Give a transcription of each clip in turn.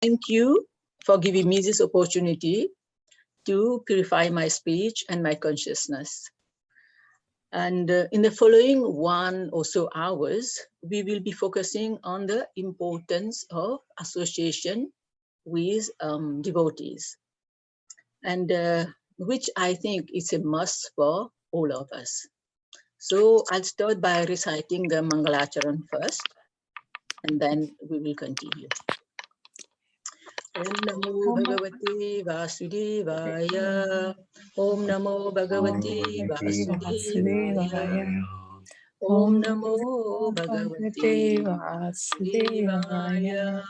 Thank you for giving me this opportunity to purify my speech and my consciousness. And in the following 1 or so hours, we will be focusing on the importance of association with devotees, and which I think is a must for all of us. So I'll start by reciting the Mangalacharan first, and then we will continue. Om Namo Bhagavate Vasudevaya. Om Namo Bhagavate Vasudevaya. Om Namo Bhagavate Vasudevaya.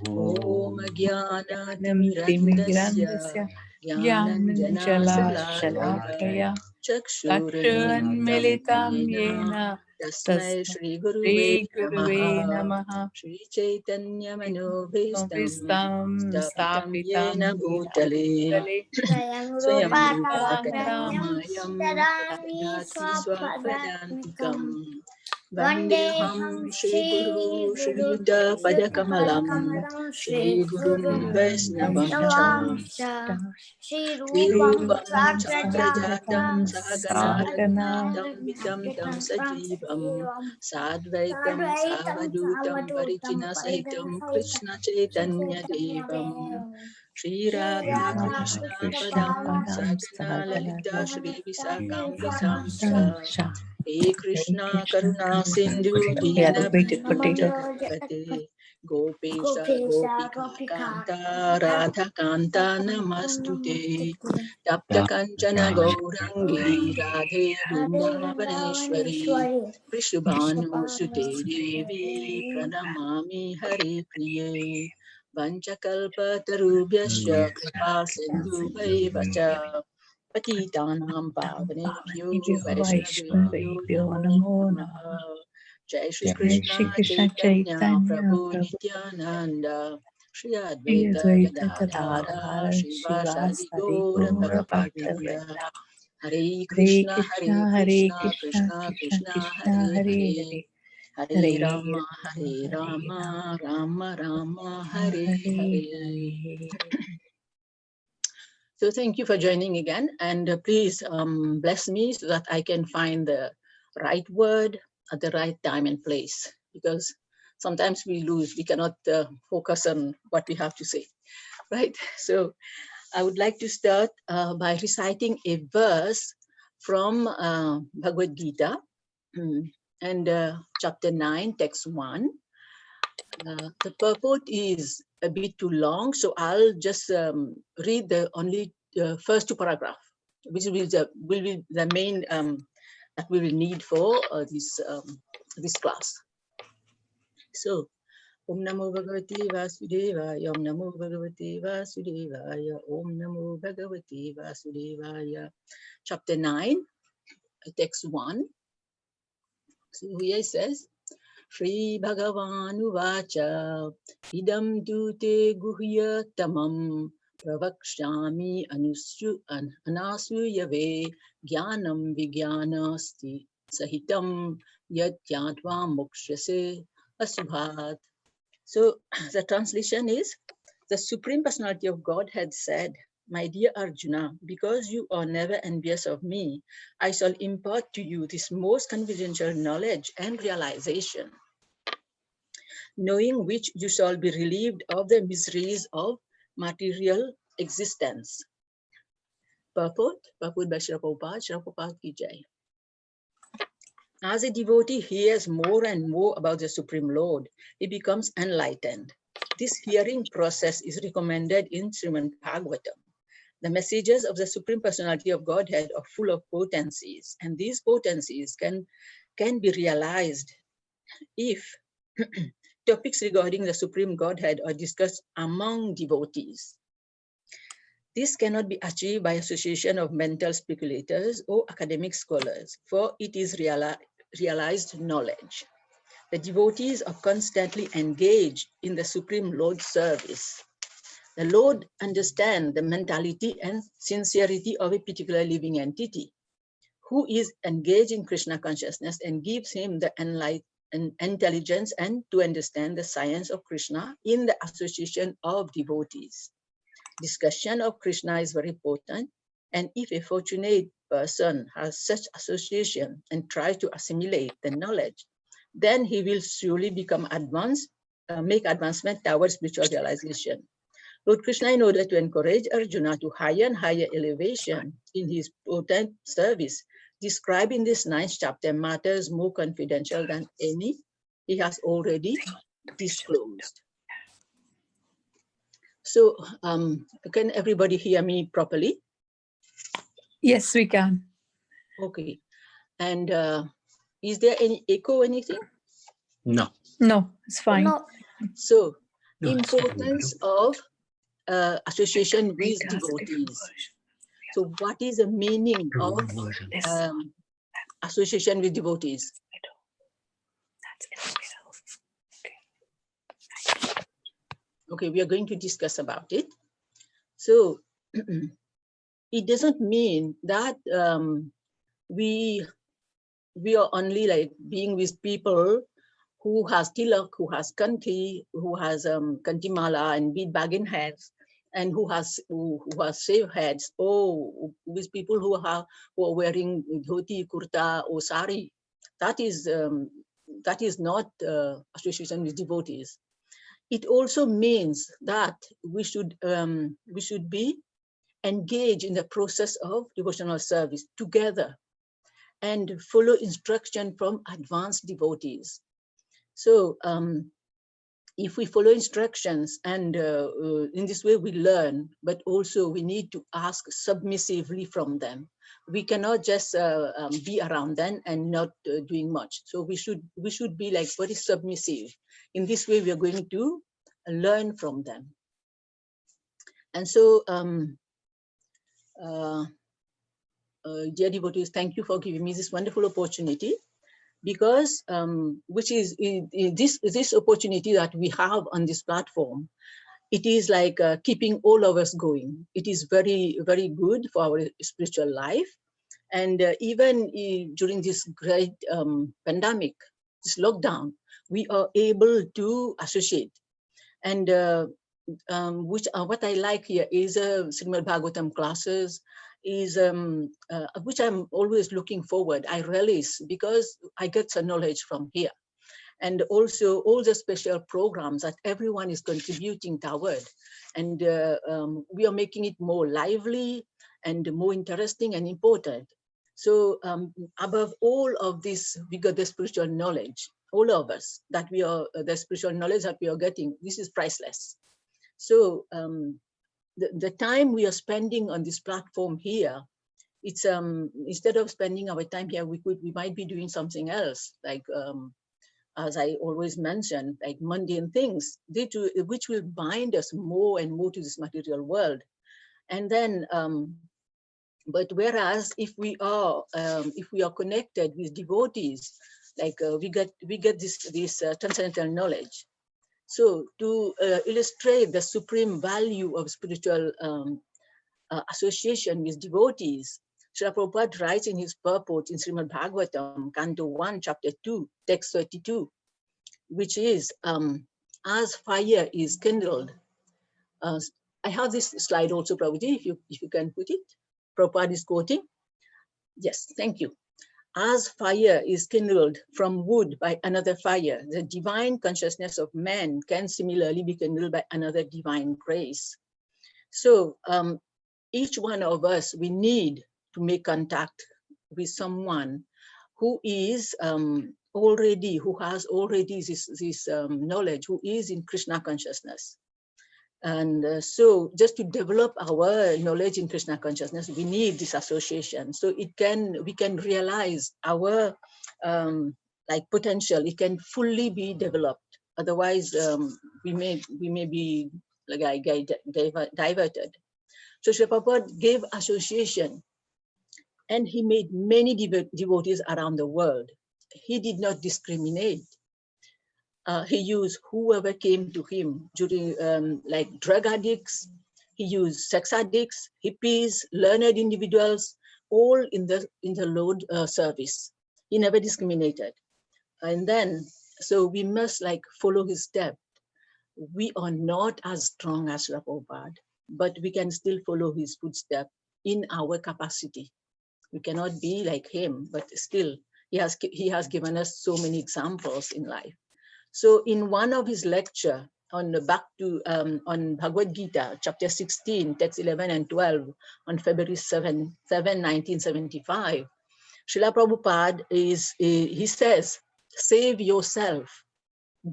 Om Jnana Timirandasya Jnananjana Chakshurunmilitam Yena Tasmai Shri Guruve Namaha. Shri Chaitanya Manobhishtam Stapitam Yena Bhutale Swayam Rupa Kadamayam Dadati Swapadantikam Vandeham Shri Guru Shri Yuddha Padakamalam Shri Gurun Vaisnavam Shri Rupam Sagrajatam Sahagana Vitam Tam Sajivam Sadvaitam Savadutam Parichina Sahitam Krishna Chaitanya Devam Shri Radha Krishna Padam Sakana Lalita Shri Visakam Visamcha Hey Krishna Karuna Sindhu Dina Jagapate Gopesha Gopika Kanta Radha Kanta Namastute Tapta Kanchana Gaurangi Radhe Vrindavaneshwari Prishubhanu Sute Devi Pranamami Hari Priye Vanchakalpa Tarubhyasya Kripa Sindhu Vacha Patitanam Pavanebhyo Vaishnavebhyo Namo Namaha. Jai Shri Krishna Chaitanya Prabhu Nityananda Shri Advaita Gadadhara Shivasadi Gaura Bhaktivinoda Hare Krishna Krishna Krishna Hare Hare Hare Rama Rama Rama Hare Hare. So thank you for joining again, and please bless me so that I can find the right word at the right time and place, because sometimes we cannot focus on what we have to say, right? So I would like to start by reciting a verse from Bhagavad Gita, and chapter 9, text 1. The purport is a bit too long, so I'll just read the only first 2 paragraphs, which will be the main that we will need for this class. So, Om Namo Bhagavate Vasudevaya, Om Namo Bhagavate Vasudevaya, Om Namo Bhagavate Vasudevaya. Chapter 9, text 1. So here it says, Shri Bhagavanu Vacha Idam Dute Guhya Tamam Pravakshami Anasuyave Jnanam Vijnanasti Sahitam Yat Yatva Mokshase Asubhat. So the translation is, the Supreme Personality of God had said, my dear Arjuna, because you are never envious of me, I shall impart to you this most confidential knowledge and realization, knowing which you shall be relieved of the miseries of material existence. Purport by Srila Prabhupada ki Jai. As a devotee hears more and more about the Supreme Lord, he becomes enlightened. This hearing process is recommended in Srimad Bhagavatam. The messages of the Supreme Personality of Godhead are full of potencies, and these potencies can be realized if topics regarding the Supreme Godhead are discussed among devotees. This cannot be achieved by association of mental speculators or academic scholars, for it is realized knowledge. The devotees are constantly engaged in the Supreme Lord's service. The Lord understands the mentality and sincerity of a particular living entity who is engaged in Krishna consciousness and gives him the and intelligence and to understand the science of Krishna in the association of devotees. Discussion of Krishna is very important, and if a fortunate person has such association and tries to assimilate the knowledge, then he will surely become advanced, make advancement towards spiritual realization. Lord Krishna, in order to encourage Arjuna to higher and higher elevation in his potent service, described in this 9th chapter matters more confidential than any he has already disclosed. So can everybody hear me properly? Yes, we can. Okay. And is there any echo, anything? No. No, it's fine. No. So No, importance of association with devotees. So what is the meaning of association with devotees? Okay, we are going to discuss about it. So it doesn't mean that we are only like being with people who has tilak, who has kanti, who has kanti mala and bead bag in heads, and who has save heads, or with people who are wearing dhoti, kurta, or sari. That is not association with devotees. It also means that we should be engaged in the process of devotional service together and follow instruction from advanced devotees. So if we follow instructions and in this way we learn, but also we need to ask submissively from them. We cannot just be around them and not doing much. So we should be like very submissive. In this way, we are going to learn from them. And so, dear devotees, thank you for giving me this wonderful opportunity, because which is this opportunity that we have on this platform. It is like keeping all of us going. It is very, very good for our spiritual life. And even during this great pandemic, this lockdown, we are able to associate. And what I like here is Srimad Bhagavatam classes, is which I'm always looking forward. I relish because I get some knowledge from here. And also all the special programs that everyone is contributing toward. And we are making it more lively and more interesting and important. So above all of this, we got the spiritual knowledge, all of us, that we are, the spiritual knowledge that we are getting, this is priceless. So the time we are spending on this platform here, it's instead of spending our time here, we might be doing something else, like as I always mention, like mundane things, which will bind us more and more to this material world. And then, but whereas if we are connected with devotees, like we get this transcendental knowledge. So to illustrate the supreme value of spiritual association with devotees, Srila Prabhupada writes in his purport in Srimad Bhagavatam, Canto 1, Chapter 2, Text 32, which is, as fire is kindled. I have this slide also, Prabhuji, if you can put it. Prabhupada is quoting. Yes, thank you. As fire is kindled from wood by another fire, the divine consciousness of man can similarly be kindled by another divine grace. So each one of us, we need to make contact with someone who is who has already this knowledge, who is in Krishna consciousness. And so just to develop our knowledge in Krishna consciousness, we need this association. So we can realize our like potential. It can fully be developed. Otherwise, we may be like diverted. So Srila Prabhupada gave association, and he made many devotees around the world. He did not discriminate. He used whoever came to him during like drug addicts. He used sex addicts, hippies, learned individuals, all in the Lord service. He never discriminated. And then, so we must like follow his step. We are not as strong as Prabhupada, but we can still follow his footsteps in our capacity. We cannot be like him, but still he has given us so many examples in life. So in one of his lecture on on Bhagavad Gita, chapter 16, text 11 and 12, on February 7, 1975, Srila Prabhupada he says, save yourself,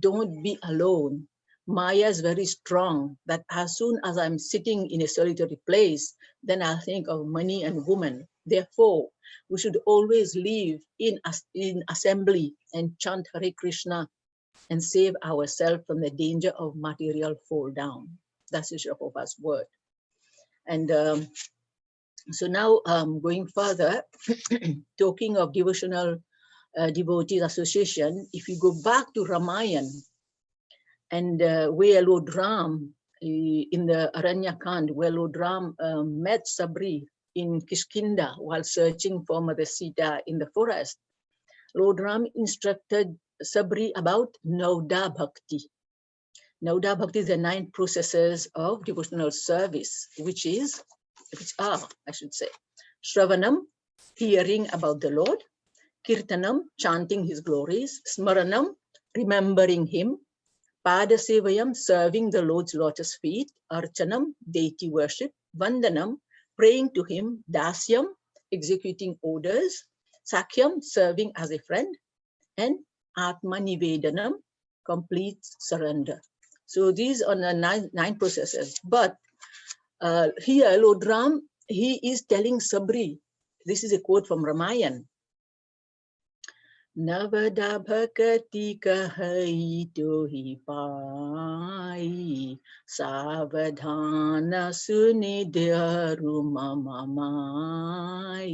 don't be alone. Maya is very strong that as soon as I'm sitting in a solitary place, then I'll think of money and woman. Therefore, we should always live in assembly and chant Hare Krishna and save ourselves from the danger of material fall down. That's the Srila Prabhupada's word. And so now going further, talking of devotional devotees association, if you go back to Ramayana and where Lord Ram, in the Aranyakand, where Lord Ram met Sabri in Kishkinda while searching for Mother Sita in the forest, Lord Ram instructed Sabri about Nauda Bhakti. Nauda Bhakti is the 9 processes of devotional service, which are, I should say, Shravanam, hearing about the Lord, Kirtanam, chanting his glories, Smaranam, remembering him, Padasevayam, serving the Lord's lotus feet, Archanam, deity worship, Vandanam, praying to him, Dasyam, executing orders, Sakhyam, serving as a friend, and Atma Nivedanam, complete surrender. So these are the 9 processes. But here, Lord Ram, he is telling Sabri, this is a quote from Ramayana, Navada bhakati kahai tohi pai, savadhana sunidhyaru mamamai,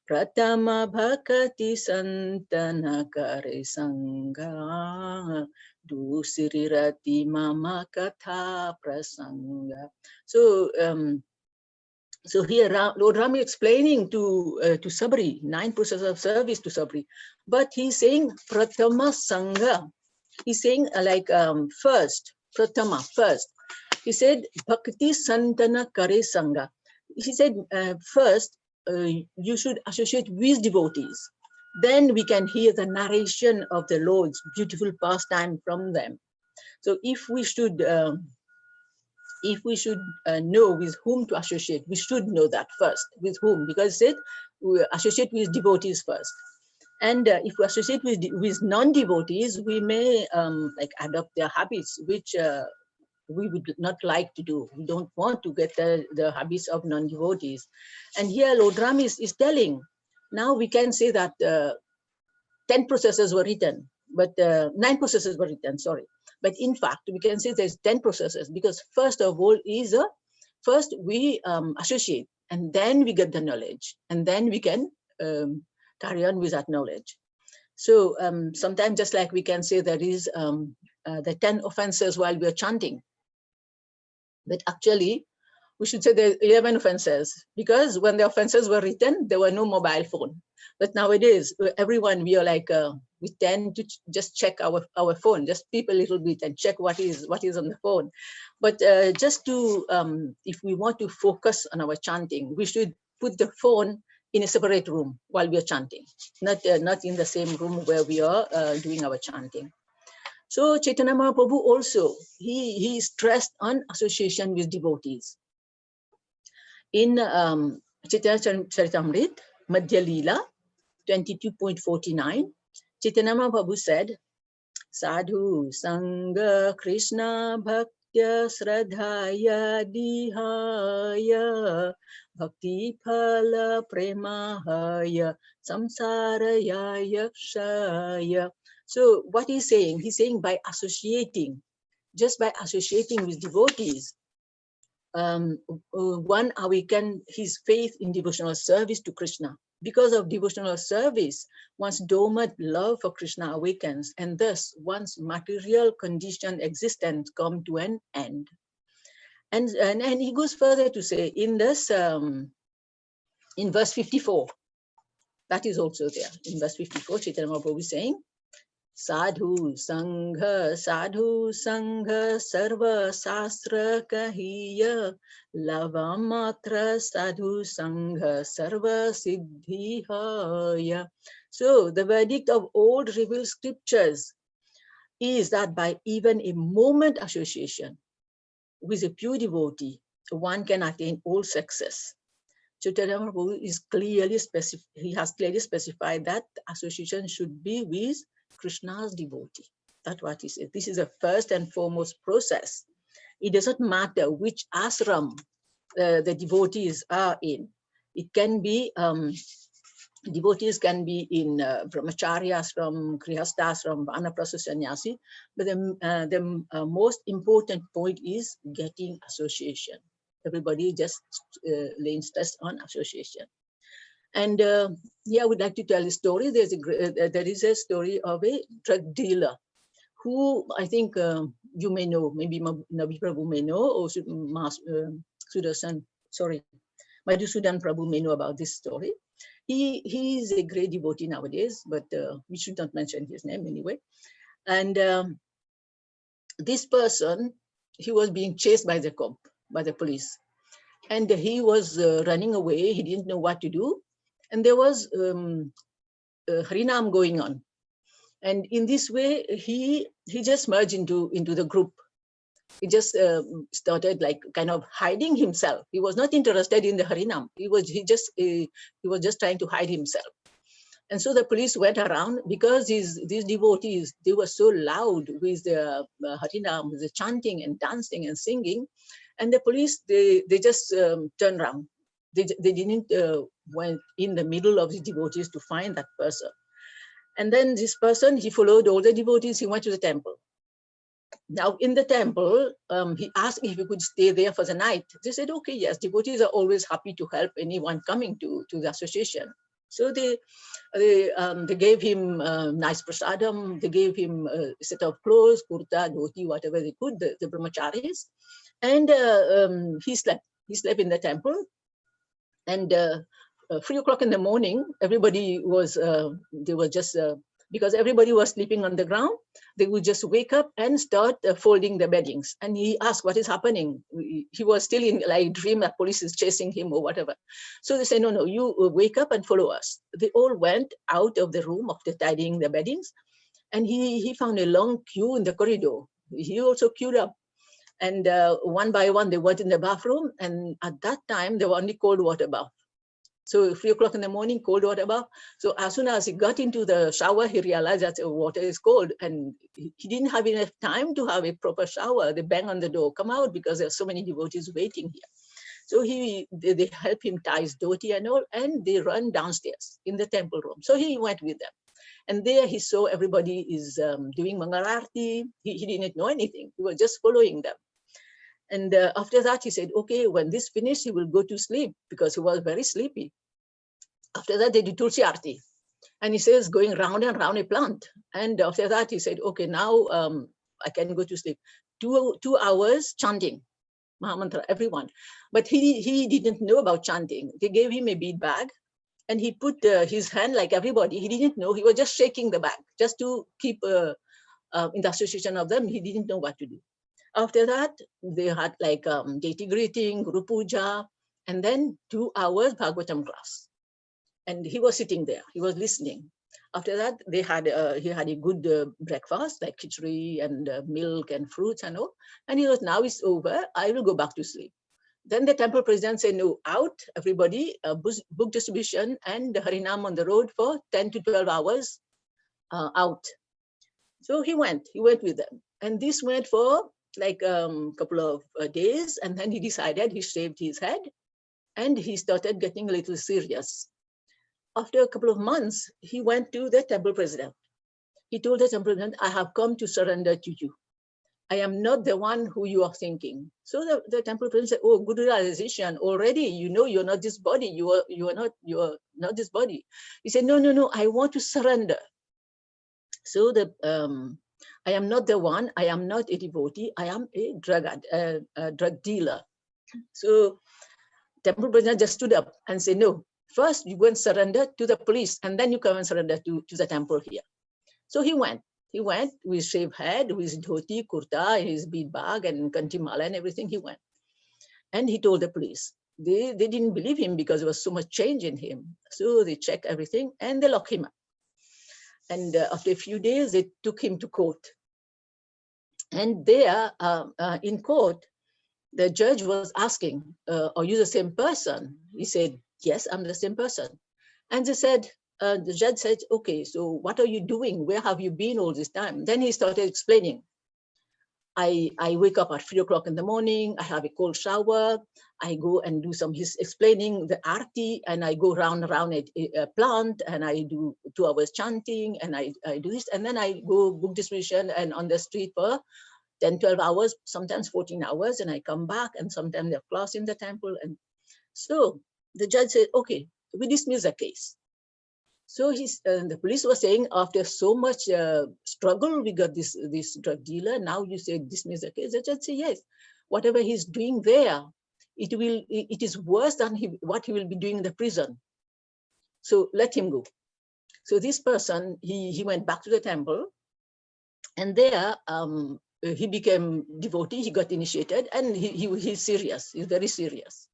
pratama bhakati santana kare sangha, dusirirati mama katha prasanga. So here, Lord Ram is explaining to Sabri, 9 processes of service to Sabri, but he's saying Pratama Sangha. He's saying first, Pratama, first. He said Bhakti Santana Kare Sangha. He said first, you should associate with devotees. Then we can hear the narration of the Lord's beautiful pastime from them. So if we should know with whom to associate, we should know that first, with whom, because it said we associate with devotees first. And if we associate with non-devotees, we may adopt their habits, which we would not like to do. We don't want to get the habits of non-devotees. And here Lord Ram is telling, now we can say that 10 processes were written, but 9 processes were written, sorry. But in fact, we can say there's 10 processes, because first of all is first we associate, and then we get the knowledge, and then we can carry on with that knowledge. So sometimes just like we can say there is the 10 offenses while we are chanting, but actually we should say there are 11 offenses, because when the offenses were written, there were no mobile phone. But nowadays, everyone, we are like, we tend to just check our phone, just peep a little bit and check what is on the phone. But just to, if we want to focus on our chanting, we should put the phone in a separate room while we are chanting, not in the same room where we are doing our chanting. So Chaitanya Mahaprabhu also, he stressed on association with devotees. In Chaitanya Charitamrita, Madhya Leela 22.49, Chaitanya Mahaprabhu said, Sadhu Sangha Krishna Bhaktya Sradhaya Dihaya Bhakti Phala Premahaya Samsaraya Yakshaya. So what he's saying by associating, just by associating with devotees, one awaken his faith in devotional service to Krishna. Because of devotional service, one's dormant love for Krishna awakens, and thus one's material conditioned existence come to an end. And he goes further to say in this, in verse 54, that is also there. In verse 54, Chaitanya Mahaprabhu is saying, Sadhu Sangha Sarva Sastra Kahiya Lava Matra Sadhu Sangha Sarva Siddhi Haya. So the verdict of all revealed scriptures is that by even a moment association with a pure devotee, one can attain all success. Chaitanya Prabhu is he has clearly specified that association should be with Krishna's devotee. That's what he said. This is a first and foremost process. It doesn't matter which ashram the devotees are in. It can be, devotees can be in brahmacharya ashram, grihastha ashram, vanaprastha sannyasi, but the most important point is getting association. Everybody just laying stress on association. And yeah, I would like to tell a story. There is a story of a drug dealer who I think you may know, maybe Nabi Prabhu may know, or Sudarshan, sorry, Madhusudan Prabhu may know about this story. He is a great devotee nowadays, but we should not mention his name anyway. And this person, he was being chased by the police. And he was running away. He didn't know what to do. And there was Harinam going on. And in this way, he just merged into the group. He just started like kind of hiding himself. He was not interested in the Harinam. He was just trying to hide himself. And so the police went around because these devotees, they were so loud with the Harinam, the chanting and dancing and singing. And the police, they just turned around. They didn't went in the middle of the devotees to find that person. And then this person, he followed all the devotees. He went to the temple. Now in the temple, he asked if he could stay there for the night. They said, okay, yes, devotees are always happy to help anyone coming to the association. So they gave him nice prasadam. They gave him a set of clothes, kurta, dhoti, whatever they could, the brahmacharis. And he slept. He slept in the temple. And 3 o'clock in the morning, everybody was, they were just, because everybody was sleeping on the ground, they would just wake up and start folding the beddings. And he asked, what is happening? He was still in like dream that police is chasing him or whatever. So they said, no, you wake up and follow us. They all went out of the room after tidying the beddings. And he found a long queue in the corridor. He also queued up. And one by one, they went in the bathroom. And at that time, there were only cold water bath. So 3 o'clock in the morning, cold water bath. So as soon as he got into the shower, he realized that the water is cold. And he didn't have enough time to have a proper shower. They bang on the door, come out, because there are so many devotees waiting here. So they help him tie his dhoti and all, and they run downstairs in the temple room. So he went with them. And there he saw everybody is doing Mangalarti. He didn't know anything. He was just following them. And after that, he said, okay, when this finished, he will go to sleep because he was very sleepy. After that, they did Tulsi Arti. And he says, going round and round a plant. And after that, he said, okay, now I can go to sleep. 2 hours chanting Mahamantra, everyone. But he didn't know about chanting. They gave him a bead bag. And he put his hand like everybody. He didn't know. He was just shaking the bag just to keep in the association of them. He didn't know what to do. After that, they had like deity greeting, Guru Puja, and then 2 hours Bhagavatam class. And he was sitting there. He was listening. After that, he had a good breakfast, like khichdi and milk and fruits and all. And he was, now it's over. I will go back to sleep. Then the temple president said, no, out, everybody, book distribution and Harinam on the road for 10 to 12 hours out. So he went with them. And this went for like a couple of days. And then he decided, he shaved his head and he started getting a little serious. After a couple of months, he went to the temple president. He told the temple president, I have come to surrender to you. I am not the one who you are thinking. So the temple president said, oh, good realization. Already, you know, you're not this body. You are not this body. He said, no, I want to surrender. So I am not the one. I am not a devotee. I am a drug dealer. So temple president just stood up and said, no, first you go and surrender to the police, and then you come and surrender to the temple here. So he went. He went with shaved head, with his dhoti, kurta, his bead bag, and kantimala and everything. He went. And he told the police. They didn't believe him because there was so much change in him. So they checked everything and they locked him up. And after a few days, they took him to court. And there, in court, the judge was asking, are you the same person? He said, yes, I'm the same person. And they said, the judge said, okay, so what are you doing? Where have you been all this time? Then he started explaining. I wake up at 3 o'clock in the morning, I have a cold shower, I go and do some, he's explaining the arti, and I go round around a plant, and I do 2 hours chanting, and I do this, and then I go book distribution and on the street for 10, 12 hours, sometimes 14 hours, and I come back, and sometimes they have class in the temple. And so the judge said, okay, we dismiss the case. So the police was saying, after so much struggle, we got this drug dealer. Now you say dismiss the case. The judge said, yes, whatever he's doing there, it is worse than what he will be doing in the prison. So let him go. So this person, he went back to the temple, and there he became devotee. He got initiated, and he's serious. He's very serious.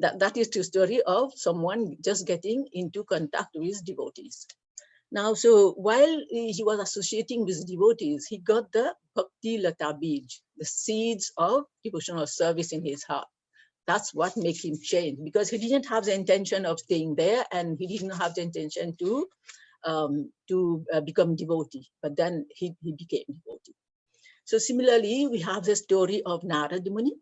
That is the story of someone just getting into contact with devotees. Now, so while he was associating with devotees, he got the bhakti lata bij, the seeds of devotional service in his heart. That's what made him change, because he didn't have the intention of staying there, and he didn't have the intention to become devotee, but then he became devotee. So similarly, we have the story of Narad Muni.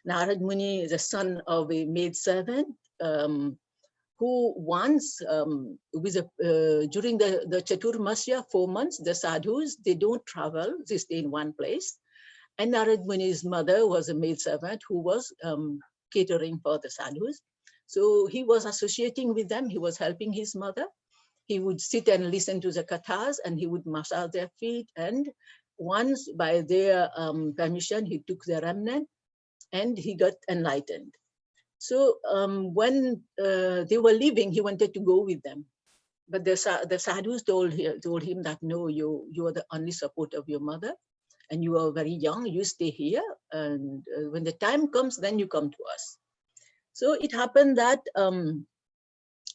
Narad Muni is the son of a maidservant who once, during the Chaturmasya, 4 months, the sadhus, they don't travel, they stay in one place. And Narad Muni's mother was a maidservant who was catering for the sadhus. So he was associating with them, he was helping his mother. He would sit and listen to the kathas, and he would massage their feet. And once, by their permission, he took the remnant, and he got enlightened. So when they were leaving, he wanted to go with them. But the sadhus told him that, no, you are the only support of your mother, and you are very young, you stay here, and when the time comes, then you come to us. So it happened that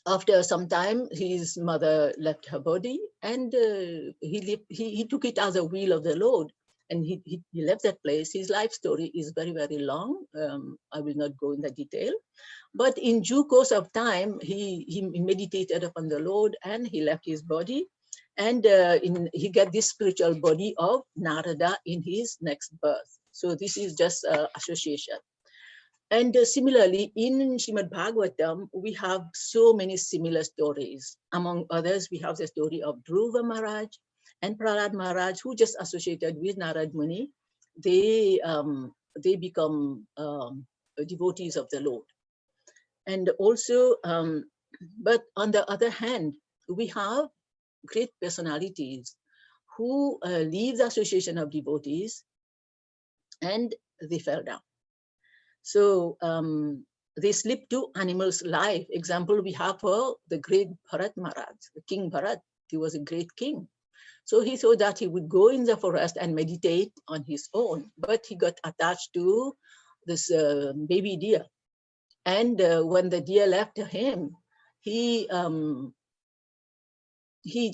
after some time, his mother left her body, and he took it as a will of the Lord. And he left that place. His life story is very, very long. I will not go into detail. But in due course of time, he meditated upon the Lord, and he left his body. And he got this spiritual body of Narada in his next birth. So this is just association. And similarly, in Srimad Bhagavatam, we have so many similar stories. Among others, we have the story of Dhruva Maharaj and Prahlad Maharaj, who just associated with Narad Muni. They become devotees of the Lord. And also, but on the other hand, we have great personalities who leave the association of devotees, and they fell down. So they slip to animals' life. Example, we have the great Bharat Maharaj, the King Bharat. He was a great king. So he thought that he would go in the forest and meditate on his own, but he got attached to this baby deer. And when the deer left him, he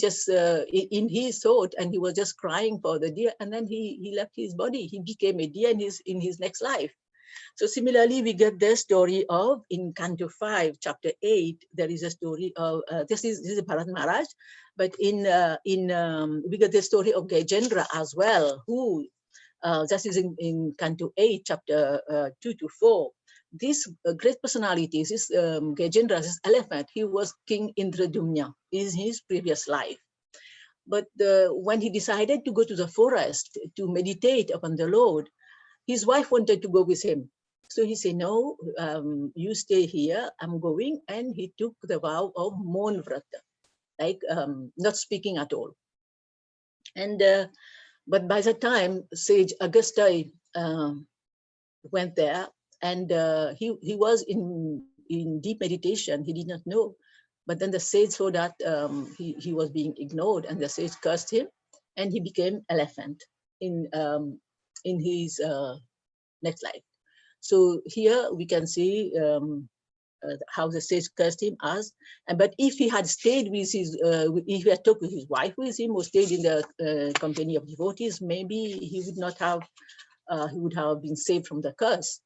just, in his thought, and he was just crying for the deer, and then he left his body. He became a deer in his next life. So similarly, we get the story of, in Canto 5, Chapter 8, there is a story of, this is Bharat Maharaj, but we get the story of Gajendra as well, who, that is in Canto 8, Chapter 2 to 4. This great personality, this Gajendra, this elephant, he was King Indradumna in his previous life. But when he decided to go to the forest to meditate upon the Lord, his wife wanted to go with him. So he said, no, you stay here, I'm going. And he took the vow of Maun Vrata, like not speaking at all. And but by the time Sage Augusta went there, and he was in deep meditation, he did not know. But then the sage saw that he was being ignored, and the sage cursed him. and he became elephant in his next life. So here we can see how the sage cursed him as, but if he had stayed with his, if he had took his wife with him or stayed in the company of devotees, maybe he would not have, he would have been saved from the curse.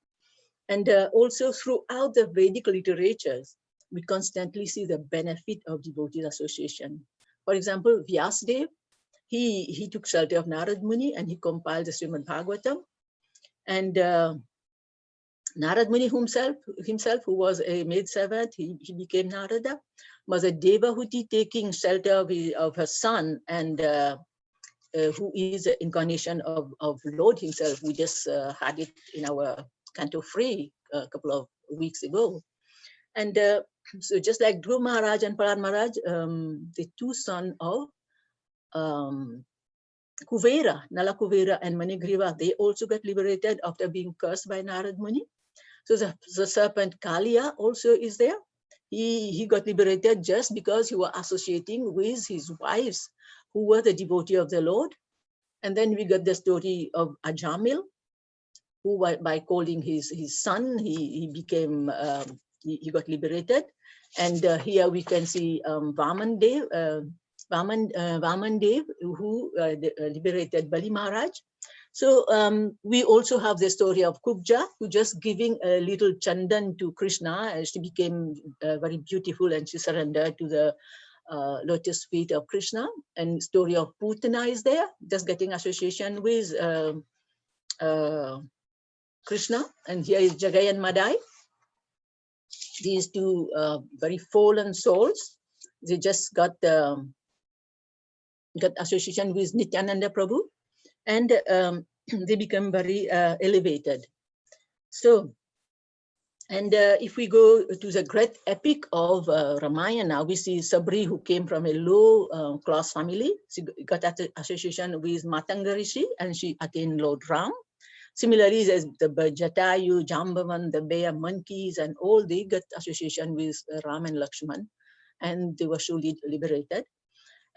And also throughout the Vedic literatures, we constantly see the benefit of devotees association. For example, Vyasdev, he took shelter of Narad Muni and he compiled the Srimad Bhagavatam. And Narad Muni himself, who was a maidservant, he became Narada, was a Devahuti taking shelter of her son, and who is an incarnation of Lord himself. We just had it in our Canto 3 a couple of weeks ago. And so just like Dhruv Maharaj and Prahlad Maharaj, the two sons of Kuvera, Nala Kuvera and Manigriva, they also got liberated after being cursed by Narad Muni. So the serpent Kalia also is there. He got liberated just because he was associating with his wives who were the devotee of the Lord. And then we got the story of Ajamil, who by calling his son, he became, he got liberated. And here we can see Vaman Dev, who liberated Bali Maharaj. So we also have the story of Kubja, who just giving a little chandan to Krishna. She became very beautiful and she surrendered to the lotus feet of Krishna. And story of Putana is there, just getting association with Krishna. And here is Jagai and Madai. These two very fallen souls, they just got association with Nityananda Prabhu, and they become very elevated. So, and if we go to the great epic of Ramayana, we see Sabri, who came from a low class family. She got association with Matanga Rishi, and she attained Lord Ram. Similarly, there's the Jatayu, Jambavan, the bear monkeys, and all they got association with Ram and Lakshman, and they were surely liberated.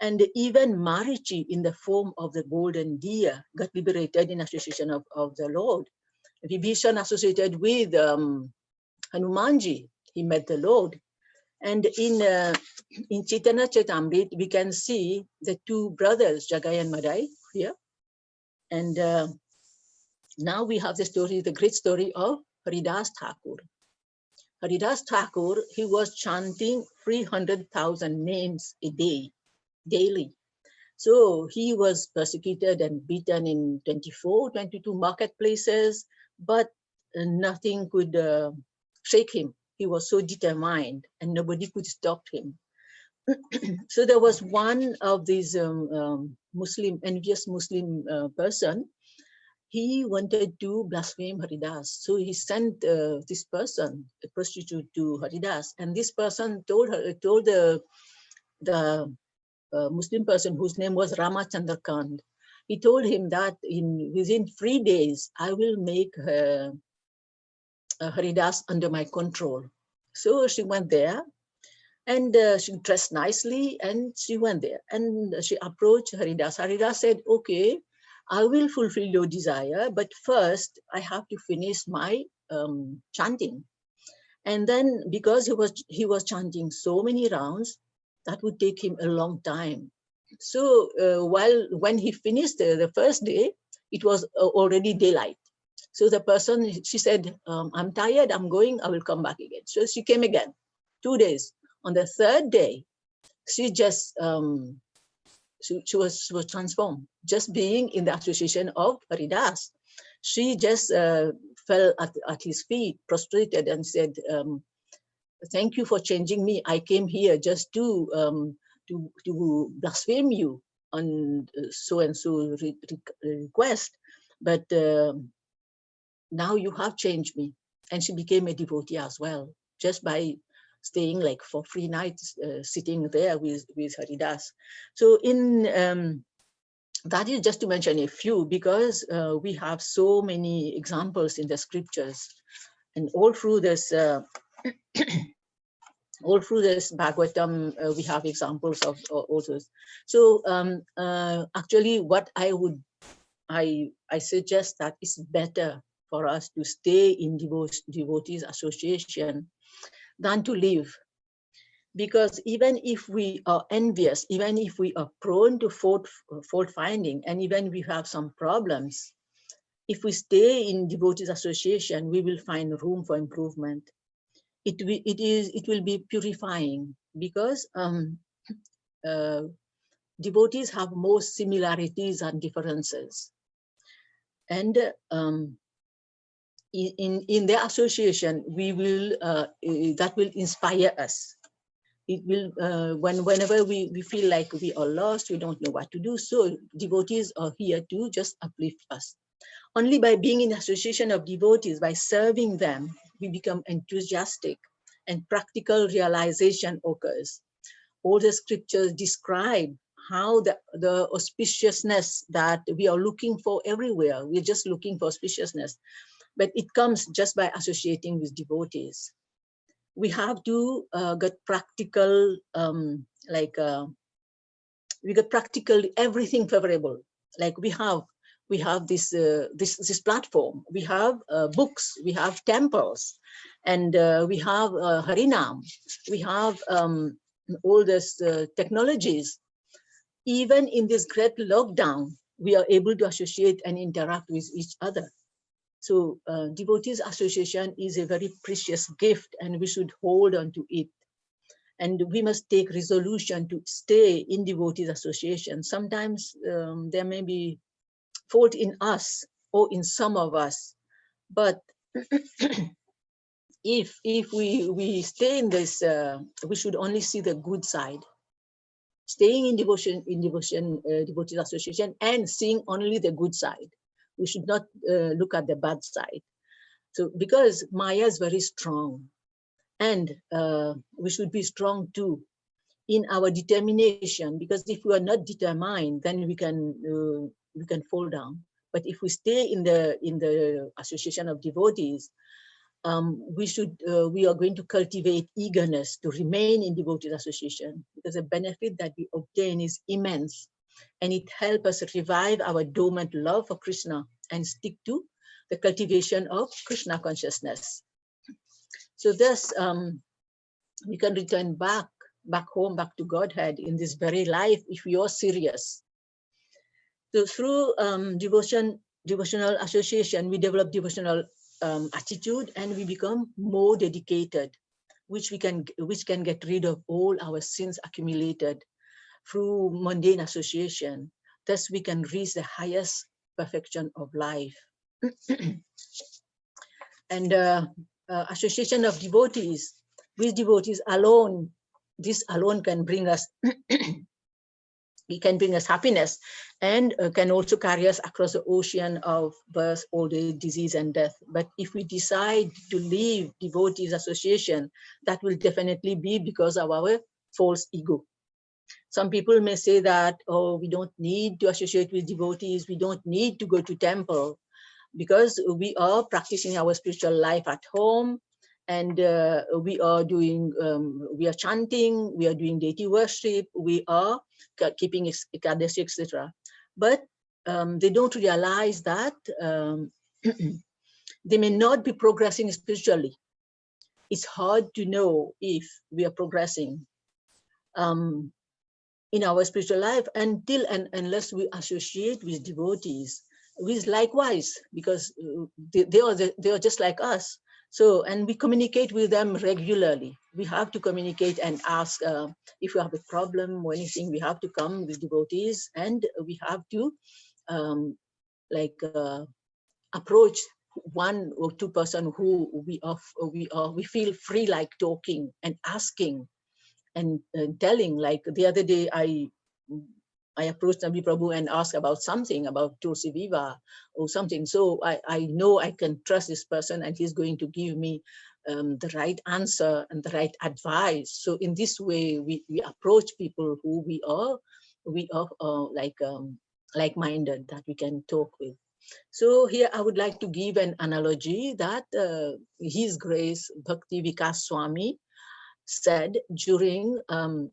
And even Marichi, in the form of the golden deer, got liberated in association of the Lord. Vibhishan associated with Hanumanji, he met the Lord. And in Chaitanya Chaitamrit, we can see the two brothers, Jagai and Madai, here. And now we have the story, the great story of Haridas Thakur. Haridas Thakur, he was chanting 300,000 names a day, daily. So he was persecuted and beaten in 22 marketplaces, but nothing could shake him. He was so determined and nobody could stop him. So there was one of these envious Muslim person. He wanted to blaspheme Haridas. So he sent this person, a prostitute, to Haridas. And this person told the Muslim person whose name was Ramachandra Kand. He told him that within 3 days, I will make Haridas under my control. So she went there and she dressed nicely and she went there and she approached Haridas. Haridas said, okay, I will fulfill your desire, but first I have to finish my chanting. And then because he was chanting so many rounds, that would take him a long time. So when he finished the first day, it was already daylight. So the person, she said, I'm tired, I'm going, I will come back again. So she came again, 2 days. On the third day, she just, she was transformed, just being in the association of Haridas. She just fell at his feet, prostrated and said, thank you for changing me. I came here just to blaspheme you on so-and-so request, but now you have changed me. And she became a devotee as well, just by staying like for 3 nights, sitting there with Haridas. So that is just to mention a few, because we have so many examples in the scriptures, and all through this all through this Bhagavatam, we have examples of authors. So actually what I suggest that it's better for us to stay in devotees association than to leave. Because even if we are envious, even if we are prone to fault finding, and even we have some problems, if we stay in devotees association, we will find room for improvement. It will be purifying, because devotees have more similarities and differences. And in their association, we will that will inspire us. It will whenever we feel like we are lost, we don't know what to do, so devotees are here to just uplift us. Only by being in association of devotees, by serving them, we become enthusiastic and practical realization occurs. All the scriptures describe how the auspiciousness that we are looking for everywhere. We're just looking for auspiciousness, but it comes just by associating with devotees. We have to get practical, we get practical everything favorable. Like we have this platform, we have books, we have temples, and we have Harinam, we have all this technologies. Even in this great lockdown, we are able to associate and interact with each other. So devotees association is a very precious gift, and we should hold on to it. And we must take resolution to stay in devotees association. Sometimes there may be fault in us or in some of us, but if we stay in this, we should only see the good side. Staying in devotees association and seeing only the good side. We should not look at the bad side. So because Maya is very strong, and we should be strong too in our determination, because if we are not determined, then we can fall down. But if we stay in the association of devotees, we are going to cultivate eagerness to remain in devotees association, because the benefit that we obtain is immense, and it helps us revive our dormant love for Krishna and stick to the cultivation of Krishna consciousness. So thus we can return back home, back to Godhead in this very life if we are serious. So through devotional association, we develop devotional attitude, and we become more dedicated, which can get rid of all our sins accumulated through mundane association. Thus we can reach the highest perfection of life. And association of devotees with devotees alone, this alone can bring us it can bring us happiness, and can also carry us across the ocean of birth, old age, disease, and death. But if we decide to leave devotees association, that will definitely be because of our false ego. Some people may say that, oh, we don't need to associate with devotees, we don't need to go to temple, because we are practicing our spiritual life at home, and we are chanting, we are doing deity worship, we are keeping Ekadashi, etc. But they don't realize that they may not be progressing spiritually. It's hard to know if we are progressing in our spiritual life until and unless we associate with devotees, with likewise, because they are just like us. So, and we communicate with them regularly. We have to communicate and ask if we have a problem or anything. We have to come with devotees, and we have to approach one or two person who we feel free like talking and asking and telling. Like the other day, I approached Nabi Prabhu and asked about something about Tulsi Viva or something. So I know I can trust this person, and he's going to give me the right answer and the right advice. So in this way, we approach people who we are like-minded, that we can talk with. So here I would like to give an analogy that His Grace Bhakti Vikas Swami said during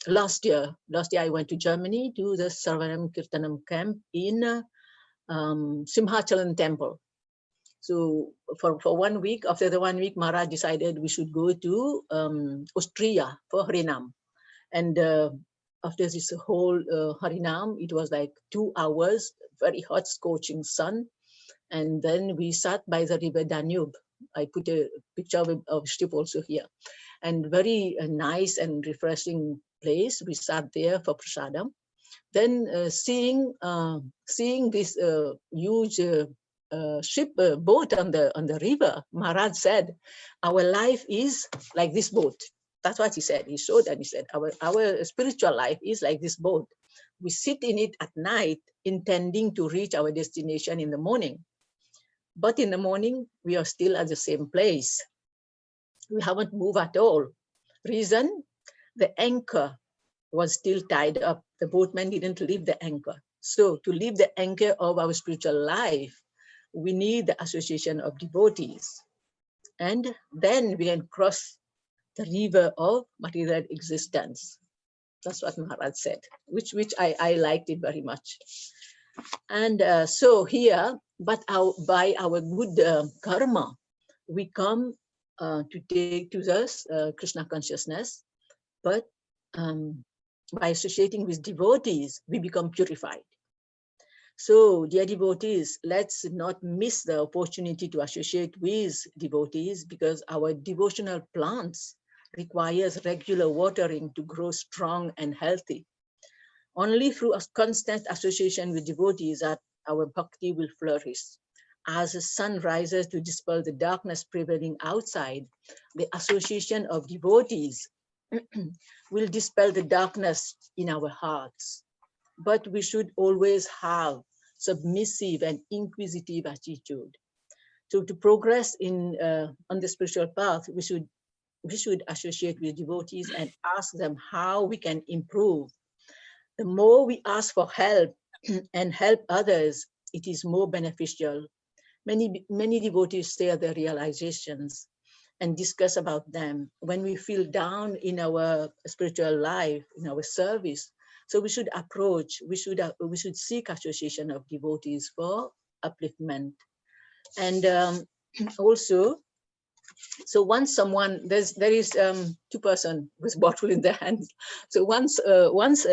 last year I went to Germany to the Sarvanam Kirtanam camp in Simhachalan temple. So for 1 week, after the 1 week, Maharaj decided we should go to Austria for Harinam. And after this whole Harinam, it was like 2 hours, very hot, scorching sun. And then we sat by the river Danube. I put a picture of ship also here. And very nice and refreshing place. We sat there for prasadam. Then seeing this huge ship boat on the river, Maharaj said, "Our life is like this boat." That's what he said. He showed and he said, "Our spiritual life is like this boat. We sit in it at night, intending to reach our destination in the morning. But in the morning, we are still at the same place. We haven't moved at all. Reason, the anchor was still tied up. The boatman didn't leave the anchor. So to leave the anchor of our spiritual life, we need the association of devotees. And then we can cross the river of material existence." That's what Maharaj said, which I liked it very much. And so here, but by our good karma, we come to take to this Krishna consciousness, but by associating with devotees, we become purified. So, dear devotees, let's not miss the opportunity to associate with devotees, because our devotional plants requires regular watering to grow strong and healthy. Only through a constant association with devotees that our bhakti will flourish. As the sun rises to dispel the darkness prevailing outside, the association of devotees will dispel the darkness in our hearts. But we should always have submissive and inquisitive attitude. So to progress in on the spiritual path, we should associate with devotees and ask them how we can improve. The more we ask for help and help others, it is more beneficial. Many devotees share their realizations and discuss about them when we feel down in our spiritual life, in our service. So we should approach, we should seek association of devotees for upliftment. And also, so once someone, there is 2 person with bottle in their hands. So once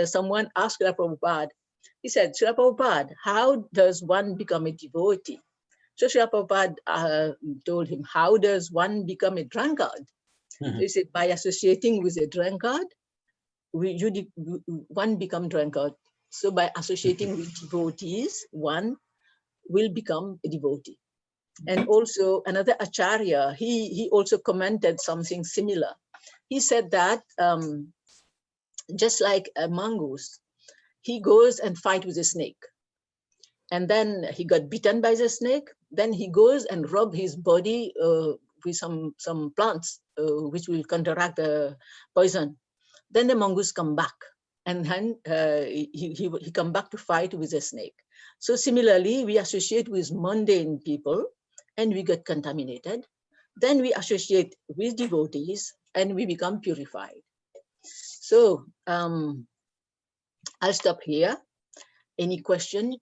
someone asked Srila Prabhupada, he said, "Srila Prabhupada, how does one become a devotee?" So Srila Prabhupada told him, "How does one become a drunkard?" So he said, "By associating with a drunkard, one become drunkard. So by associating with devotees, one will become a devotee." And also another acharya, he also commented something similar. He said that just like a mongoose, he goes and fight with a snake. And then he got bitten by the snake. Then he goes and rub his body with some plants, which will counteract the poison. Then the mongoose come back, and then he come back to fight with the snake. So similarly, we associate with mundane people, and we get contaminated. Then we associate with devotees, and we become purified. So I'll stop here. Any question,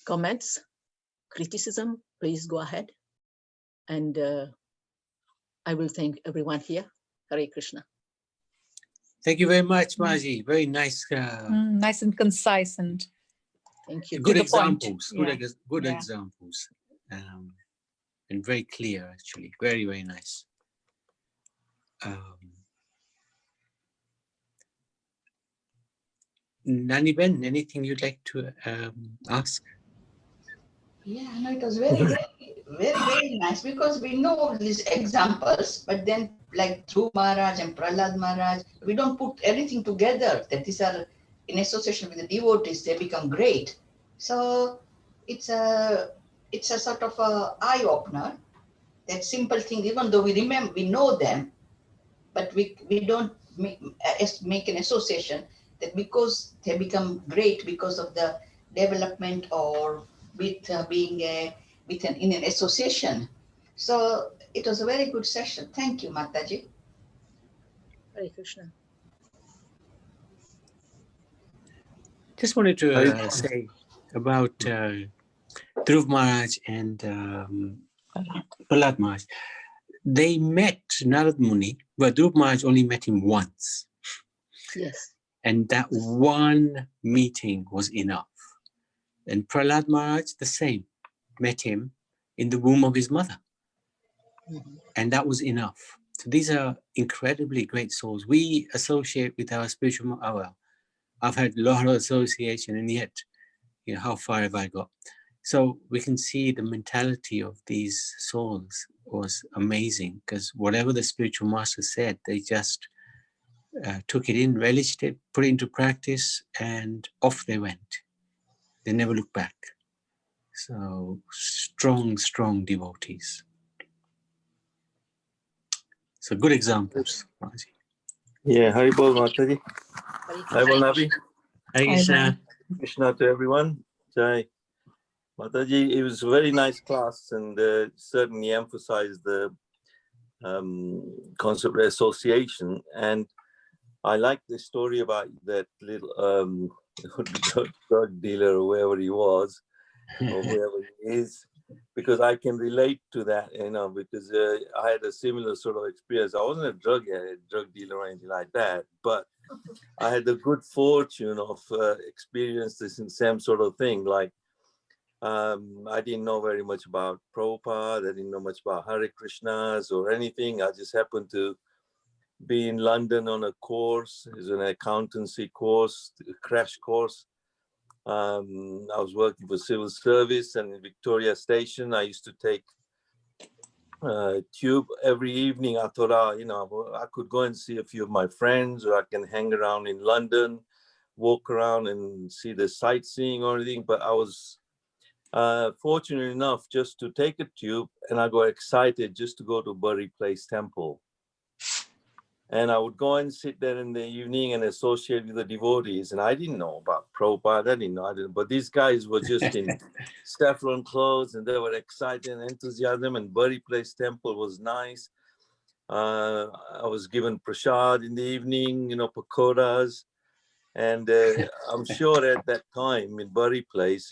comments, criticism, please go ahead. And I will thank everyone here. Hare Krishna. Thank you very much, Mataji. Very nice. Nice and concise and thank you. Good to the point. examples. Yeah. Good Yeah. examples. And very clear, actually. Very, very nice. Nani Ben, anything you'd like to ask? Yeah, no, it was very, very nice, because we know these examples, but then like through Maharaj and Prahlad Maharaj, we don't put everything together, that these are in association with the devotees, they become great. So it's a sort of a eye-opener, that simple thing, even though we remember, we know them, but we don't make an association that because they become great because of the development or with being in an association. So it was a very good session. Thank you, Mataji. Hare Krishna. Just wanted to say about Dhruv Maharaj and Prahlad Maharaj. They met Narad Muni, but Dhruv Maharaj only met him once. Yes. And that one meeting was enough. And Prahlad Maharaj, the same, met him in the womb of his mother. Mhm. And that was enough. So these are incredibly great souls. We associate with our spiritual, I've had a lot of association, and yet, how far have I got? So we can see the mentality of these souls was amazing, because whatever the spiritual master said, they just took it in, relished it, put it into practice, and off they went. They never looked back. So strong, strong devotees. So good examples, Raji. Yeah, Haribol Mataji. Hare Haribol Nabi. Hare Krishna. Krishna to everyone. Jai. Mataji, it was a very nice class, and certainly emphasized the concept of association. And I like the story about that little drug dealer or whoever he was, or whoever he is, because I can relate to that, because I had a similar sort of experience. I wasn't a drug dealer or anything like that, but I had the good fortune of experiencing the same sort of thing. Like, I didn't know very much about Prabhupada. I didn't know much about Hare Krishnas or anything. I just happened to be in London on a course. It's an accountancy course, a crash course. I was working for civil service, and in Victoria Station, I used to take tube every evening. I thought, I could go and see a few of my friends, or I can hang around in London, walk around and see the sightseeing or anything. But I was fortunate enough just to take a tube, and I got excited just to go to Bury Place Temple. And I would go and sit there in the evening and associate with the devotees. And I didn't know about Prabhupada. I didn't know. But these guys were just in saffron clothes, and they were excited and enthusiasm. And Bury Place Temple was nice. I was given prasad in the evening, pakoras. And I'm sure at that time in Bury Place,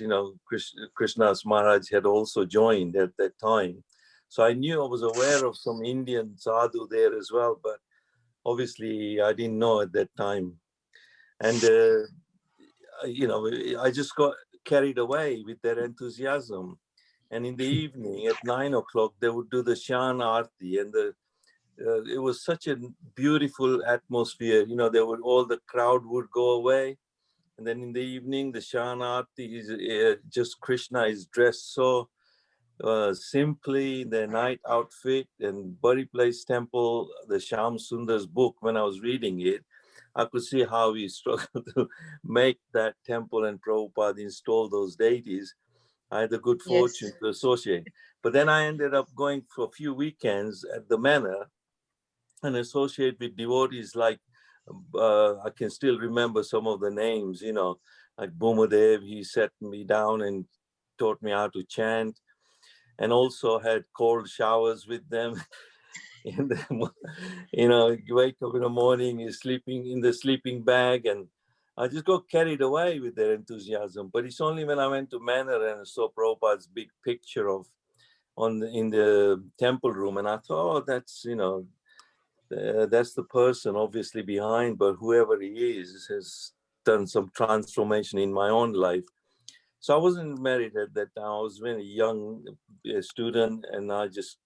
Krishnadas Maharaj had also joined at that time. So I was aware of some Indian sadhu there as well, but obviously I didn't know at that time. And, I just got carried away with their enthusiasm. And in the evening at 9 o'clock, they would do the Shan Aarti, and it was such a beautiful atmosphere. All the crowd would go away. And then in the evening, the Shan Aarti is just Krishna is dressed so simply, the night outfit. And Bury Place Temple, the Shyam Sundar's book, when I was reading it, I could see how he struggled to make that temple, and Prabhupada install those deities. I had the good fortune to associate. But then I ended up going for a few weekends at the manor and associate with devotees like, I can still remember some of the names, like Bhumadev. He sat me down and taught me how to chant, and also had cold showers with them. And you wake up in the morning, you're sleeping in the sleeping bag, and I just got carried away with their enthusiasm. But it's only when I went to Manor and saw Prabhupada's big picture in the temple room, and I thought, oh, that's that's the person obviously behind, but whoever he is has done some transformation in my own life. So I wasn't married at that time. I was a very young student, and I just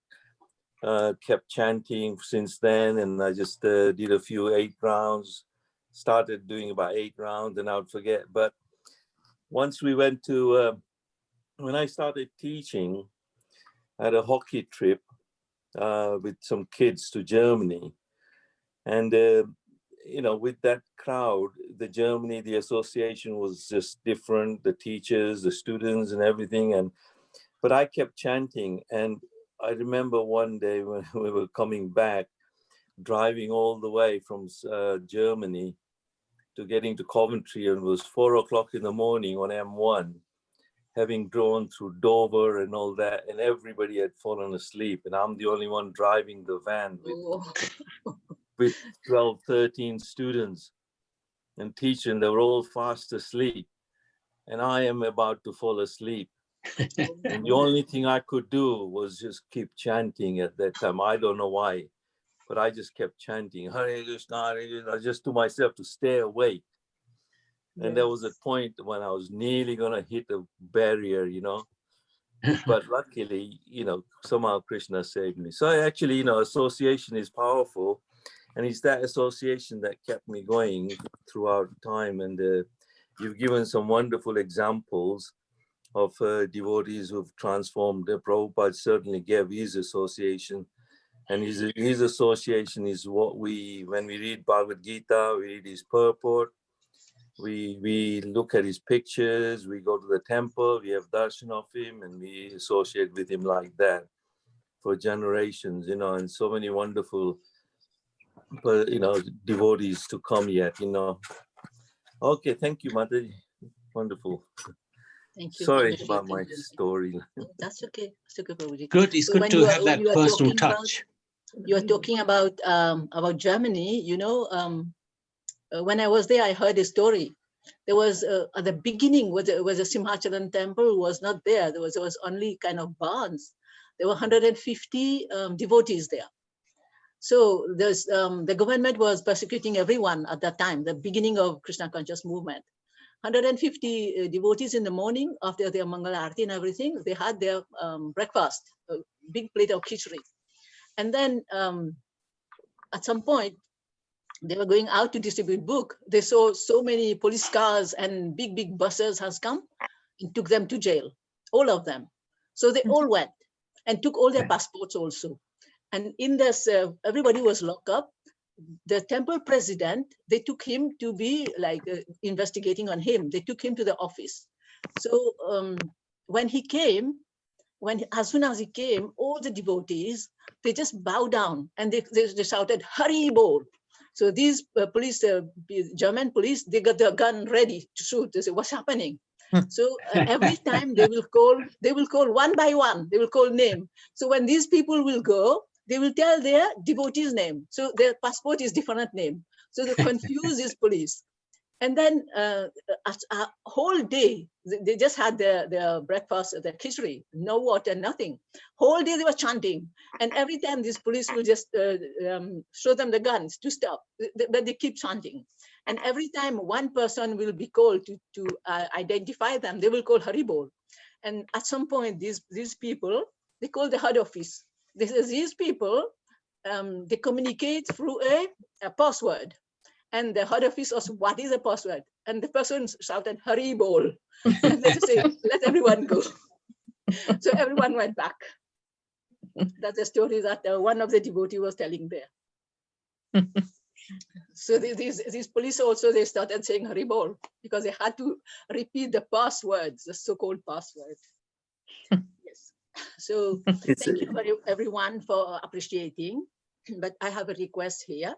kept chanting since then. And I just did a few 8 rounds, started doing about 8 rounds, and I would forget. But once we went to, when I started teaching, I had a hockey trip with some kids to Germany. And, with that crowd, the association was just different, the teachers, the students and everything. But I kept chanting. And I remember one day when we were coming back, driving all the way from Germany to getting to Coventry, and it was 4 o'clock in the morning on M1, having drawn through Dover and all that, and everybody had fallen asleep, and I'm the only one driving the van with with 12, 13 students and teacher, and they were all fast asleep. And I am about to fall asleep. And the only thing I could do was just keep chanting at that time. I don't know why, but I just kept chanting, Hare Krishna, Hare Krishna, just to myself to stay awake. And there was a point when I was nearly going to hit a barrier, you know. But luckily, you know, somehow Krishna saved me. So actually, you know, association is powerful. And it's that association that kept me going throughout time. And you've given some wonderful examples of devotees who've transformed. Prabhupada certainly gave his association. And his association is what when we read Bhagavad Gita, we read his purport, we look at his pictures, we go to the temple, we have darshan of him, and we associate with him like that for generations, you know, and so many wonderful, you know, devotees to come yet, you know. Okay, thank you, Mataji. Wonderful. Thank you. Sorry about my story. That's okay. That's okay, Prabhuji. Good. It's So good when to have that you are personal talking about- touch. You are talking about Germany, you know, when I was there, I heard a story. There was at the beginning was a Simhachalan temple was not there. There was only kind of barns. There were 150 devotees there. So there's the government was persecuting everyone at that time, the beginning of Krishna conscious movement. 150 devotees in the morning after their Mangal Arati and everything, they had their breakfast, a big plate of khichdi. And then at some point, they were going out to distribute book. They saw so many police cars and big buses has come and took them to jail, all of them. So they all went and took all their passports also. And in this, everybody was locked up. The temple president, they took him to be like investigating on him. They took him to the office. So when he came, as soon as he came, all the devotees, they just bow down and they shouted, Hari Bol. So these police, German police, they got their gun ready to shoot. They say, what's happening? So every time they will call one by one, they will call name. So when these people will go, they will tell their devotee's name. So their passport is different name. So they confuse these police. And then a whole day, they just had their breakfast, their khichdi, no water, nothing. Whole day they were chanting. And every time these police will just show them the guns to stop, but they keep chanting. And every time one person will be called to identify them, they will call Haribol. And at some point, these people, they call the head office. These people, they communicate through a password. And the head office asked, what is the password? And the person shouted, Hari Bol. And they just say, let everyone go. So everyone went back. That's a story that one of the devotees was telling there. So these police also, they started saying Hari Bol because they had to repeat the passwords, the so-called password. Yes. So thank you everyone for appreciating. But I have a request here.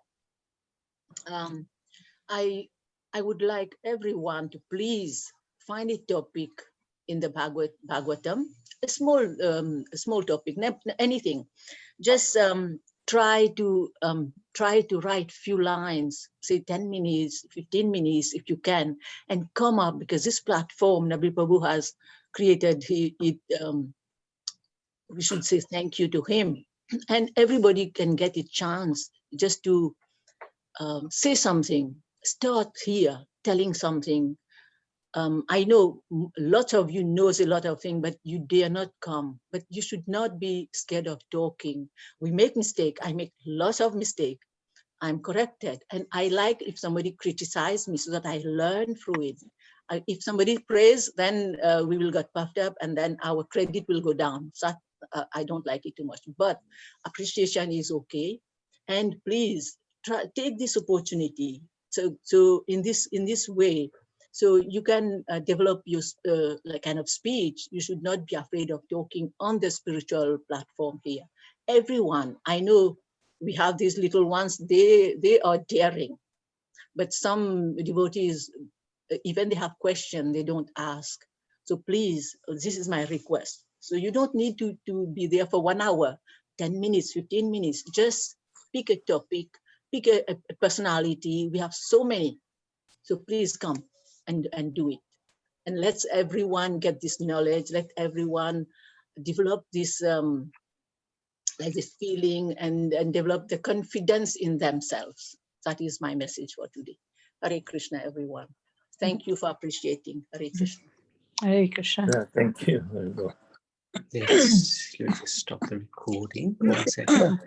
I would like everyone to please find a topic in the Bhagavatam, a small topic, anything. Just try to write few lines, say 10 minutes, 15 minutes if you can, and come up, because this platform Nabi Prabhu has created, we should say thank you to him, and everybody can get a chance just to say something. Start here telling something. I know lots of you knows a lot of things, but you dare not come. But you should not be scared of talking. We make mistake. I make lots of mistake. I'm corrected. And I like if somebody criticizes me so that I learn through it. If somebody prays, then we will get puffed up and then our credit will go down. So I don't like it too much, but appreciation is okay. And please take this opportunity. So in this way, so you can develop your like kind of speech. You should not be afraid of talking on the spiritual platform here. Everyone, I know we have these little ones, they are daring, but some devotees, even they have questions, they don't ask. So please, this is my request. So you don't need to be there for 1 hour, 10 minutes, 15 minutes, just pick a topic pick a personality. We have so many. So please come and do it. And let's everyone get this knowledge. Let everyone develop this like this feeling and develop the confidence in themselves. That is my message for today. Hare Krishna, everyone. Thank you for appreciating. Hare Krishna. Hare Krishna. Yeah, thank you. Very well. Yes, let's just stop the recording. 1 second.